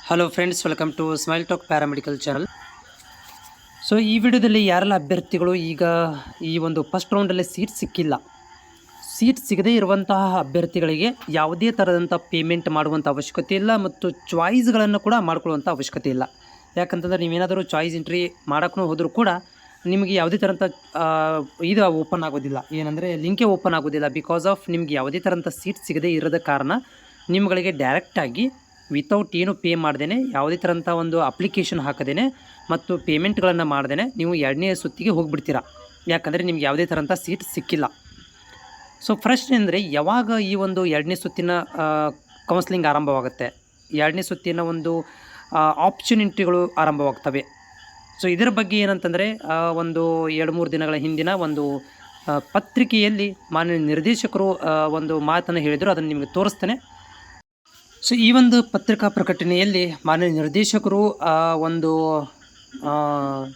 Hello friends, welcome to smile talk paramedical channel. So ಈ ವಿಡಿಯೋದಲ್ಲಿ ಯಾರೆಲ್ಲ ಅಭ್ಯರ್ಥಿಗಳು ಈಗ ಈ ಒಂದು ಫಸ್ಟ್ ರೌಂಡಲ್ಲಿ ಸೀಟ್ ಸಿಗದೇ ಇರುವಂತಹ ಅಭ್ಯರ್ಥಿಗಳಿಗೆ ಯಾವುದೇ ಥರದಂಥ ಪೇಮೆಂಟ್ ಮಾಡುವಂಥ ಅವಶ್ಯಕತೆ ಇಲ್ಲ ಮತ್ತು ಚಾಯ್ಸ್ಗಳನ್ನು ಕೂಡ ಮಾಡ್ಕೊಳ್ಳುವಂಥ ಅವಶ್ಯಕತೆ ಇಲ್ಲ. ಯಾಕಂತಂದರೆ ನೀವೇನಾದರೂ ಚಾಯ್ಸ್ ಎಂಟ್ರಿ ಮಾಡೋಕ್ಕೂ ಹೋದರೂ ಕೂಡ ನಿಮಗೆ ಯಾವುದೇ ಥರಂಥ ಇದು ಓಪನ್ ಆಗೋದಿಲ್ಲ, ಏನಂದರೆ ಲಿಂಕೇ ಓಪನ್ ಆಗೋದಿಲ್ಲ. ಬಿಕಾಸ್ ಆಫ್ ನಿಮಗೆ ಯಾವುದೇ ಥರಂಥ ಸೀಟ್ ಸಿಗದೇ ಇರೋದ ಕಾರಣ ನಿಮ್ಮಗಳಿಗೆ ಡೈರೆಕ್ಟಾಗಿ ವಿತೌಟ್ ಏನು ಪೇ ಮಾಡ್ದೇ, ಯಾವುದೇ ಥರಂಥ ಒಂದು ಅಪ್ಲಿಕೇಶನ್ ಹಾಕದೇ ಮತ್ತು ಪೇಮೆಂಟ್ಗಳನ್ನು ಮಾಡ್ದೇ ನೀವು ಎರಡನೇ ಸುತ್ತಿಗೆ ಹೋಗಿಬಿಡ್ತೀರಾ. ಯಾಕಂದರೆ ನಿಮ್ಗೆ ಯಾವುದೇ ಥರಂಥ ಸೀಟ್ ಸಿಕ್ಕಿಲ್ಲ. ಸೊ ಫಸ್ಟ್ ಅಂದರೆ ಯಾವಾಗ ಈ ಒಂದು ಎರಡನೇ ಸುತ್ತಿನ ಕೌನ್ಸ್ಲಿಂಗ್ ಆರಂಭವಾಗುತ್ತೆ, ಎರಡನೇ ಸುತ್ತಿನ ಒಂದು ಆಪರ್ಚುನಿಟಿಗಳು ಆರಂಭವಾಗ್ತವೆ. ಸೊ ಇದರ ಬಗ್ಗೆ ಏನಂತಂದರೆ ಒಂದು 2-3 ದಿನಗಳ ಹಿಂದಿನ ಒಂದು ಪತ್ರಿಕೆಯಲ್ಲಿ ಮಾನ್ಯ ನಿರ್ದೇಶಕರು ಒಂದು ಮಾತನ್ನು ಹೇಳಿದರು, ಅದನ್ನು ನಿಮಗೆ ತೋರಿಸ್ತೇನೆ. ಸೊ ಈ ಒಂದು ಪತ್ರಿಕಾ ಪ್ರಕಟಣೆಯಲ್ಲಿ ಮಾನ್ಯ ನಿರ್ದೇಶಕರು ಒಂದು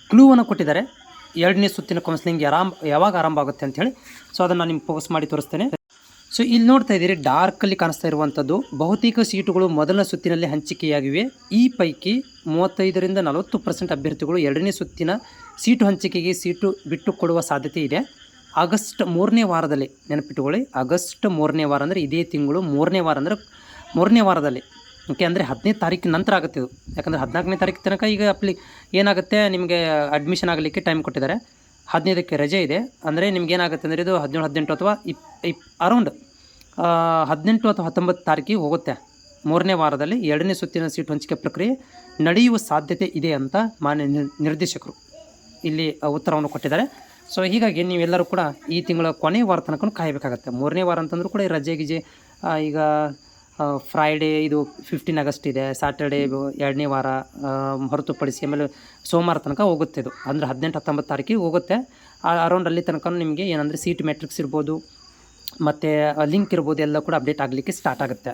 ಕ್ಲೂವನ್ನು ಕೊಟ್ಟಿದ್ದಾರೆ, ಎರಡನೇ ಸುತ್ತಿನ ಕೌನ್ಸಿಲಿಂಗ್ ಯಾವಾಗ ಆರಂಭ ಆಗುತ್ತೆ ಅಂಥೇಳಿ. ಸೊ ಅದನ್ನು ನಾನು ನಿಮ್ಗೆ ಫೋಕಸ್ ಮಾಡಿ ತೋರಿಸ್ತೇನೆ. ಸೊ ಇಲ್ಲಿ ನೋಡ್ತಾ ಇದ್ದೀರಿ, ಡಾರ್ಕಲ್ಲಿ ಕಾಣಿಸ್ತಾ ಇರುವಂಥದ್ದು ಬಹುತೇಕ ಸೀಟುಗಳು ಮೊದಲ ಸುತ್ತಿನಲ್ಲಿ ಹಂಚಿಕೆಯಾಗಿವೆ. ಈ ಪೈಕಿ 35-40% ಅಭ್ಯರ್ಥಿಗಳು ಎರಡನೇ ಸುತ್ತಿನ ಸೀಟು ಹಂಚಿಕೆಗೆ ಸೀಟು ಬಿಟ್ಟು ಕೊಡುವ ಸಾಧ್ಯತೆ ಇದೆ. ಆಗಸ್ಟ್ 3ನೇ ವಾರದಲ್ಲಿ, ನೆನಪಿಟ್ಟುಕೊಳ್ಳಿ, ಆಗಸ್ಟ್ 3ನೇ ವಾರ ಅಂದರೆ ಇದೇ ತಿಂಗಳು 3ನೇ ವಾರ ಅಂದರೆ 3ನೇ ವಾರದಲ್ಲಿ. ಓಕೆ, ಅಂದರೆ 15ನೇ ತಾರೀಕಿನ ನಂತರ ಆಗುತ್ತೆ ಇದು. ಯಾಕಂದರೆ 14ನೇ ತಾರೀಕು ತನಕ ಈಗ ಏನಾಗುತ್ತೆ, ನಿಮಗೆ ಅಡ್ಮಿಷನ್ ಆಗಲಿಕ್ಕೆ ಟೈಮ್ ಕೊಟ್ಟಿದ್ದಾರೆ. 15ಕ್ಕೆ ರಜೆ ಇದೆ. ಅಂದರೆ ನಿಮ್ಗೆ ಏನಾಗುತ್ತೆ ಅಂದರೆ ಇದು 17, 18 ಅಥವಾ ಅರೌಂಡ್ 18 ಅಥವಾ 19 ತಾರೀಕಿಗೆ ಹೋಗುತ್ತೆ. 3ನೇ ವಾರದಲ್ಲಿ ಎರಡನೇ ಸುತ್ತಿನ ಸೀಟು ಹಂಚಿಕೆ ಪ್ರಕ್ರಿಯೆ ನಡೆಯುವ ಸಾಧ್ಯತೆ ಇದೆ ಅಂತ ಮಾನ್ಯ ನಿರ್ದೇಶಕರು ಇಲ್ಲಿ ಉತ್ತರವನ್ನು ಕೊಟ್ಟಿದ್ದಾರೆ. ಸೊ ಹೀಗಾಗಿ ನೀವೆಲ್ಲರೂ ಕೂಡ ಈ ತಿಂಗಳ ಕೊನೆಯ ವಾರ ತನಕ ಕಾಯಬೇಕಾಗತ್ತೆ. 3ನೇ ವಾರ ಅಂತಂದರೂ ಕೂಡ ರಜೆ ಗಿಜೆ ಈಗ ಫ್ರೈಡೇ ಇದು 15 ಆಗಸ್ಟ್ ಇದೆ, ಸ್ಯಾಟರ್ಡೇ 2ನೇ ವಾರ ಹೊರತುಪಡಿಸಿ ಆಮೇಲೆ ಸೋಮವಾರ ತನಕ ಹೋಗುತ್ತೆ. ಇದು ಅಂದರೆ 18-19 ತಾರೀಕಿಗೆ ಹೋಗುತ್ತೆ. ಅರೌಂಡ್ ಅಲ್ಲಿ ತನಕ ನಿಮಗೆ ಏನಂದರೆ ಸೀಟ್ ಮೆಟ್ರಿಕ್ಸ್ ಇರ್ಬೋದು ಮತ್ತು ಲಿಂಕ್ ಇರ್ಬೋದು, ಎಲ್ಲ ಕೂಡ ಅಪ್ಡೇಟ್ ಆಗಲಿಕ್ಕೆ ಸ್ಟಾರ್ಟ್ ಆಗುತ್ತೆ.